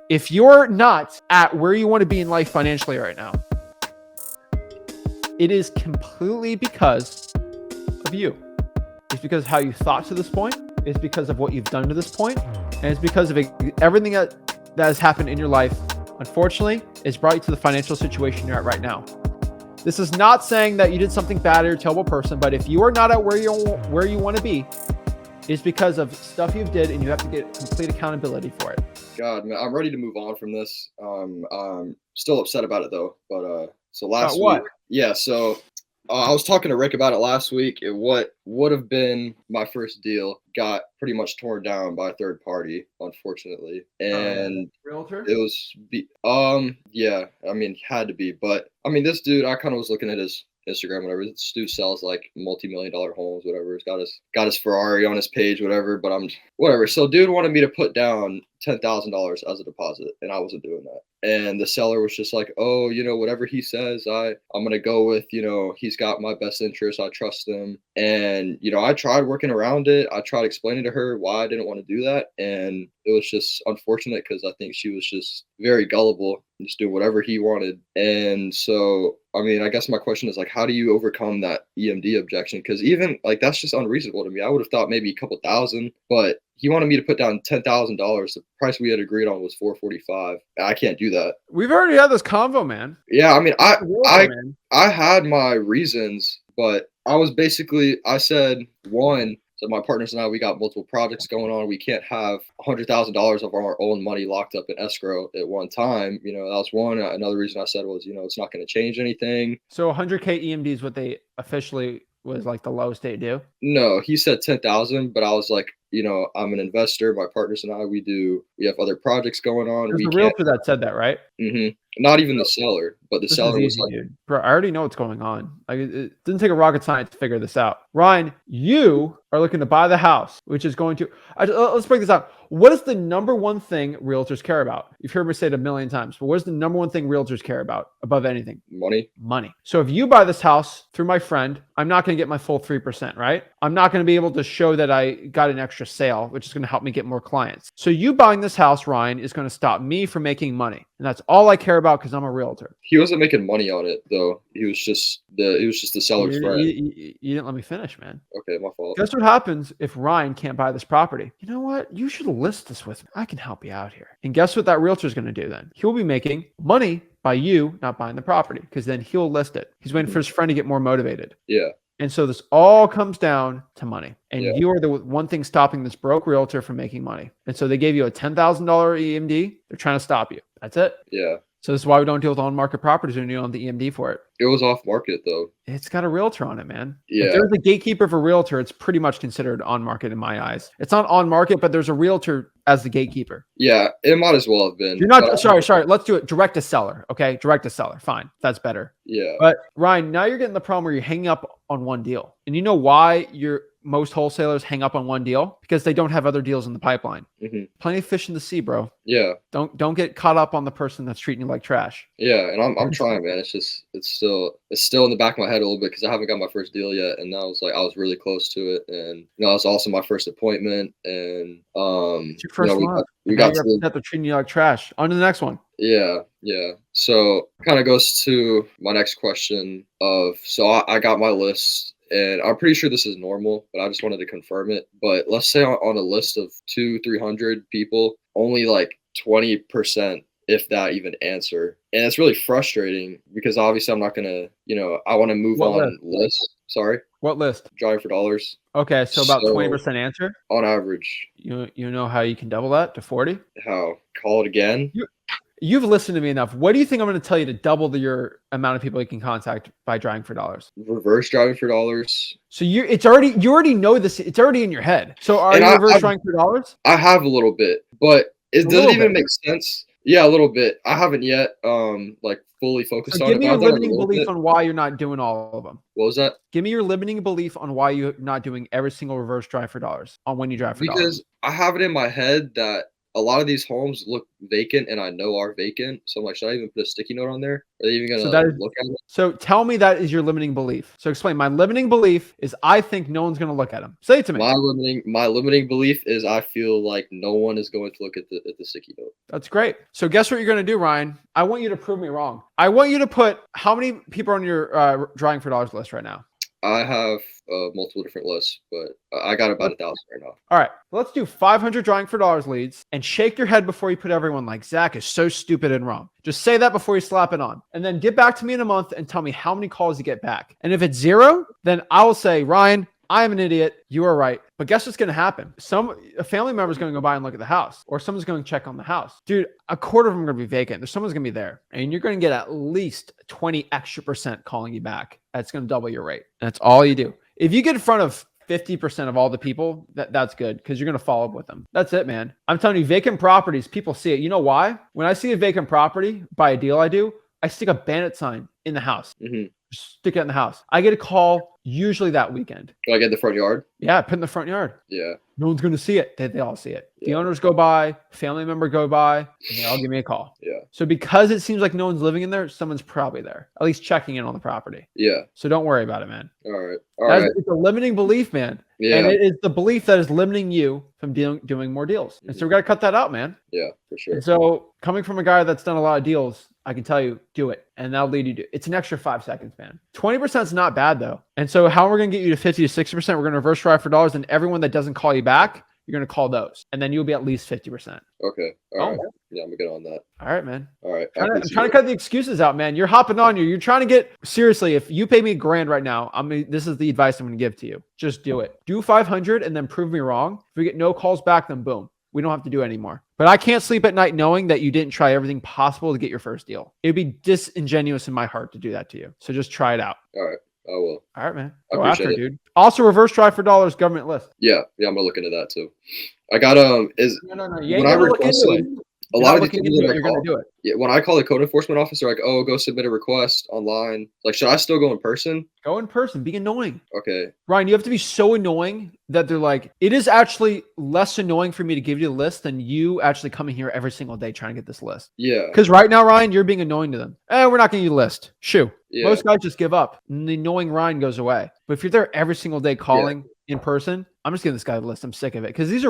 if you're not at where you want to be in life financially right now, it is completely because of you. It's because of how you thought to this point. It's because of what you've done to this point. And it's because of everything that has happened in your life, unfortunately, is brought you to the financial situation you're at right now. This is not saying that you did something bad or you're a terrible person, but if you are not at where you want to be, it's because of stuff you've did and you have to get complete accountability for it. God, man, I'm ready to move on from this. I'm still upset about it though. But so last week, yeah. So I was talking to Rick about it last week. What would have been my first deal got pretty much torn down by a third party, unfortunately. And realtor? It was yeah, I mean, had to be. But I mean, this dude, I kind of was looking at his Instagram, whatever. This dude sells like multi-million-dollar homes, whatever. He's got his Ferrari on his page, whatever. But I'm whatever. So dude wanted me to put down $10,000 as a deposit, and I wasn't doing that. And the seller was just like, oh, whatever he says, I'm gonna go with, he's got my best interest. I trust him. And I tried working around it. I tried explaining to her why I didn't want to do that, and it was just unfortunate because I think she was just very gullible, just do whatever he wanted. And so, I mean, I guess my question is like, how do you overcome that EMD objection? Because even like that's just unreasonable to me. I would have thought maybe a couple thousand, but he wanted me to put down $10,000. The price we had agreed on was $445. I can't do that. We've already had this convo, man. Yeah, I mean, I had my reasons, but I said one. So my partners and I, we got multiple projects going on. We can't have $100,000 of our own money locked up in escrow at one time. That was one. Another reason I said was, it's not going to change anything. So 100K EMD is what they officially was like the lowest they do? No, he said 10,000, but I was like, I'm an investor. My partners and I, we have other projects going on. There's a realtor that said that, right? Mm-hmm. Not even the seller, but the seller was like, dude. Bro, I already know what's going on. Like, it didn't take a rocket science to figure this out. Ryan, you are looking to buy the house, which is going to, let's break this out. What is the number one thing realtors care about? You've heard me say it a million times, but what is the number one thing realtors care about above anything? Money. So if you buy this house through my friend, I'm not going to get my full 3%, right? I'm not going to be able to show that I got an extra sale, which is going to help me get more clients. So you buying this house, Ryan, is going to stop me from making money. And that's all I care about because I'm a realtor. He wasn't making money on it though. He was just the seller's friend. You didn't let me finish, man. Okay, my fault. Guess what happens if Ryan can't buy this property? You know what? You should list this with me. I can help you out here. And guess what that realtor is going to do then? He'll be making money by you not buying the property because then he'll list it. He's waiting for his friend to get more motivated. Yeah. And so this all comes down to money. And you are the one thing stopping this broke realtor from making money. And so they gave you a $10,000 EMD. They're trying to stop you. That's it. Yeah. So this is why we don't deal with on-market properties when you don't have the EMD for it. It was off-market though. It's got a realtor on it, man. Yeah. If there's a gatekeeper of a realtor, it's pretty much considered on-market in my eyes. It's not on-market, but there's a realtor as the gatekeeper. Yeah, it might as well have been. You're not sorry. Let's do it direct to seller. Okay, direct to seller. Fine, that's better. Yeah. But Ryan, now you're getting the problem where you're hanging up on one deal, and you know why most wholesalers hang up on one deal? Because they don't have other deals in the pipeline. Mm-hmm. Plenty of fish in the sea, bro. Yeah. Don't get caught up on the person that's treating you like trash. Yeah, and I'm trying, man. It's still in the back of my head a little bit because I haven't got my first deal yet, and I was really close to it, and it was also my first appointment, and it's your first one. We got to they're treating you like trash. On to the next one. Yeah. So kind of goes to my next question so I got my list. And I'm pretty sure this is normal, but I just wanted to confirm it. But let's say on a list of 200-300 people, only like 20%, if that, even answer. And it's really frustrating because obviously I'm not going to, I want to move on list. Sorry. What list? Driving for dollars. Okay, so about 20% answer? On average. You know how you can double that to 40? How? Call it again? You've listened to me enough. What do you think I'm going to tell you to double your amount of people you can contact by driving for dollars? Reverse driving for dollars. So you already know this. It's already in your head. So are you reverse driving for dollars? I have a little bit, but it doesn't even make sense. Yeah, a little bit. I haven't yet like fully focused on it. Give me your limiting belief on why you're not doing all of them. What was that? Give me your limiting belief on why you're not doing every single reverse drive for dollars on when you drive for dollars. Because I have it in my head that a lot of these homes look vacant and I know are vacant. So I'm like, should I even put a sticky note on there? Are they even So gonna that is, look at it? so tell me that is your limiting belief. So explain. My limiting belief is I think no one's going to look at them. Say it to me. My limiting belief is I feel like no one is going to look at the sticky note. That's great. So guess what you're going to do, Ryan? I want you to prove me wrong. I want you to put how many people on your drawing for dollars list right now? I have multiple different lists, but I got about 1,000 right now. All right, let's do 500 drawing for dollars leads and shake your head before you put everyone like Zach is so stupid and wrong. Just say that before you slap it on, and then get back to me in a month and tell me how many calls you get back. And if it's 0, then I will say, Ryan, I am an idiot. You are right. But guess what's going to happen? A family member is going to go by and look at the house, or someone's going to check on the house. Dude, a quarter of them are going to be vacant. There's someone's going to be there, and you're going to get at least 20 extra % calling you back. That's going to double your rate. That's all you do. If you get in front of 50% of all the people, that's good because you're going to follow up with them. That's it, man. I'm telling you, vacant properties, people see it. You know why? When I see a vacant property by a deal I do, I stick a bandit sign in the house. Mm-hmm. Stick it in the house. I get a call usually that weekend. Do I get the front yard? Yeah, put in the front yard. Yeah. No one's going to see it. They all see it. Yeah. The owners go by, family member go by, and they all give me a call. Yeah. So because it seems like no one's living in there, someone's probably there, at least checking in on the property. Yeah. So don't worry about it, man. All right. It's a limiting belief, man. Yeah. And it is the belief that is limiting you from doing more deals. And so we got to cut that out, man. Yeah, for sure. And so coming from a guy that's done a lot of deals, I can tell you, do it. And that'll lead you to, it's an extra 5 seconds, man. 20% is not bad though. And so how we're going to get you to 50 to 60%, we're going to reverse drive for dollars, and everyone that doesn't call you back, you're going to call those. And then you'll be at least 50%. Okay. All right. Yeah, I'm good on that. All right, man. All right. I'm trying to cut the excuses out, man. You're hopping on you. You're trying to get, seriously, if you pay me $1,000 right now, this is the advice I'm going to give to you. Just do it. Do 500 and then prove me wrong. If we get no calls back, then boom. We don't have to do it anymore. But I can't sleep at night knowing that you didn't try everything possible to get your first deal. It'd be disingenuous in my heart to do that to you. So just try it out. All right. I will. All right, man. I Go appreciate after it, dude. Also, reverse drive for dollars government list. Yeah. I'm gonna look into that too. I got No. You ain't gonna look into it. A lot of the people people that you're gonna do it. Yeah, when I call the code enforcement officer, like, oh, go submit a request online. Like, should I still go in person? Go in person. Be annoying. Okay. Ryan, you have to be so annoying that they're like, it is actually less annoying for me to give you the list than you actually coming here every single day trying to get this list. Yeah. Because right now, Ryan, you're being annoying to them. We're not going to give you a list. Shoo. Yeah. Most guys just give up. And the annoying Ryan goes away. But if you're there every single day calling in person, I'm just giving this guy a list. I'm sick of it. Because these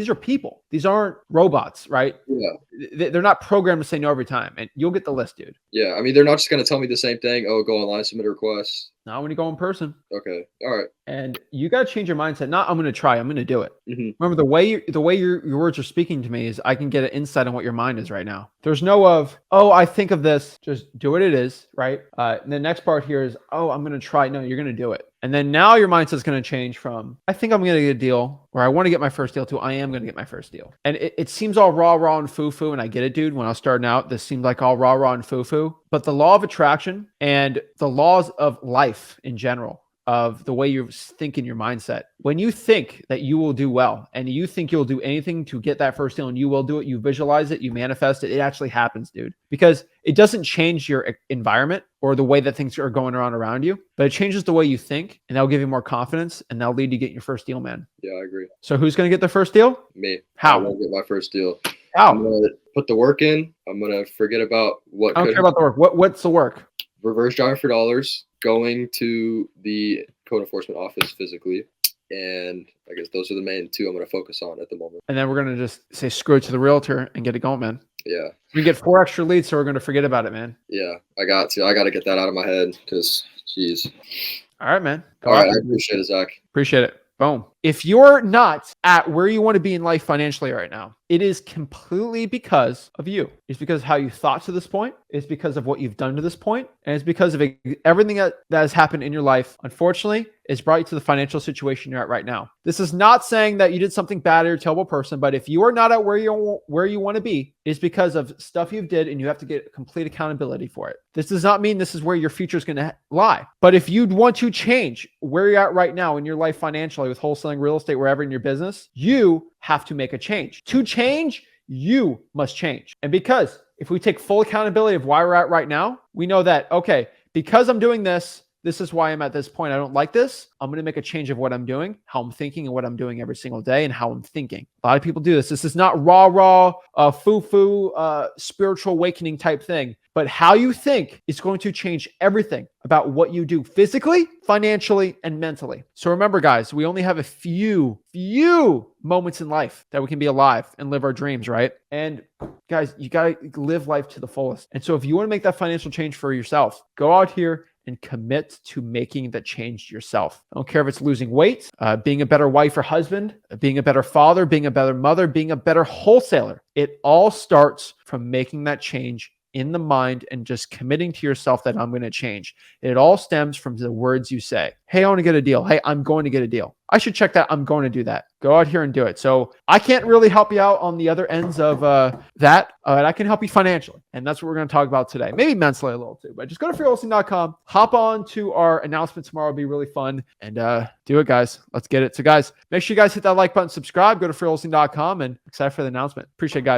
are people. These aren't robots, right? Yeah. They're not programmed to say no every time. And you'll get the list, dude. Yeah. I mean, they're not just gonna tell me the same thing. Oh, go online, submit a request. Not when you go in person. Okay. All right. And you got to change your mindset. Not I'm going to try. I'm going to do it. Mm-hmm. Remember the way your words are speaking to me is I can get an insight on what your mind is right now. There's no I think of this. Just do what it is, right? The next part here is I'm going to try. No, you're going to do it. And then now your mindset's going to change from I think I'm going to get a deal, or I want to get my first deal, to I am going to get my first deal. And it seems all raw and foo-foo, and I get it, dude. When I was starting out, this seemed like all raw and foo-foo. But the law of attraction and the laws of life in general, of the way you think in your mindset, when you think that you will do well and you think you'll do anything to get that first deal and you will do it, you visualize it, you manifest it, it actually happens, dude. Because it doesn't change your environment or the way that things are going around you, but it changes the way you think, and that'll give you more confidence, and that'll lead you to get your first deal, man. Yeah, I agree. So who's going to get the first deal? Me. How? I won't get my first deal. How? I'm going to put the work in. I'm going to forget about what. I don't care about the work. What's the work? Reverse driving for dollars, going to the code enforcement office physically. And I guess those are the main two I'm going to focus on at the moment. And then we're going to just say screw it to the realtor and get it going, man. Yeah. We get 4 extra leads, so we're going to forget about it, man. Yeah, I got to get that out of my head because, geez. All right, man. All right, I appreciate it, Zach. Appreciate it. Boom. If you're not at where you want to be in life financially right now, it is completely because of you. It's because of how you thought to this point. It's because of what you've done to this point. And it's because of everything that has happened in your life. Unfortunately, it's brought you to the financial situation you're at right now. This is not saying that you did something bad or you're a terrible person, but if you are not at where you want to be, it's because of stuff you've did, and you have to get complete accountability for it. This does not mean this is where your future is going to lie. But if you'd want to change where you're at right now in your life financially with wholesaling, real estate, wherever in your business, you have to make a change. To change, you must change. And because if we take full accountability of why we're at right now, we know that, okay, because I'm doing this, this is why I'm at this point. I don't like this. I'm going to make a change of what I'm doing, how I'm thinking, and what I'm doing every single day, and how I'm thinking. A lot of people do this. This is not raw, foo-foo, spiritual awakening type thing. But how you think is going to change everything about what you do physically, financially, and mentally. So remember, guys, we only have a few moments in life that we can be alive and live our dreams, right? And guys, you got to live life to the fullest. And so if you want to make that financial change for yourself, go out here and commit to making that change yourself. I don't care if it's losing weight, being a better wife or husband, being a better father, being a better mother, being a better wholesaler. It all starts from making that change in the mind and just committing to yourself that I'm going to change. It all stems from the words you say. Hey, I want to get a deal. Hey, I'm going to get a deal. I should check that. I'm going to do that. Go out here and do it. So I can't really help you out on the other ends of that. I can help you financially. And that's what we're going to talk about today. Maybe mentally a little too, but just go to freewholesaling.com. Hop on to our announcement tomorrow. It'll be really fun. And do it, guys. Let's get it. So guys, make sure you guys hit that like button, subscribe, go to freewholesaling.com, and excited for the announcement. Appreciate it, guys.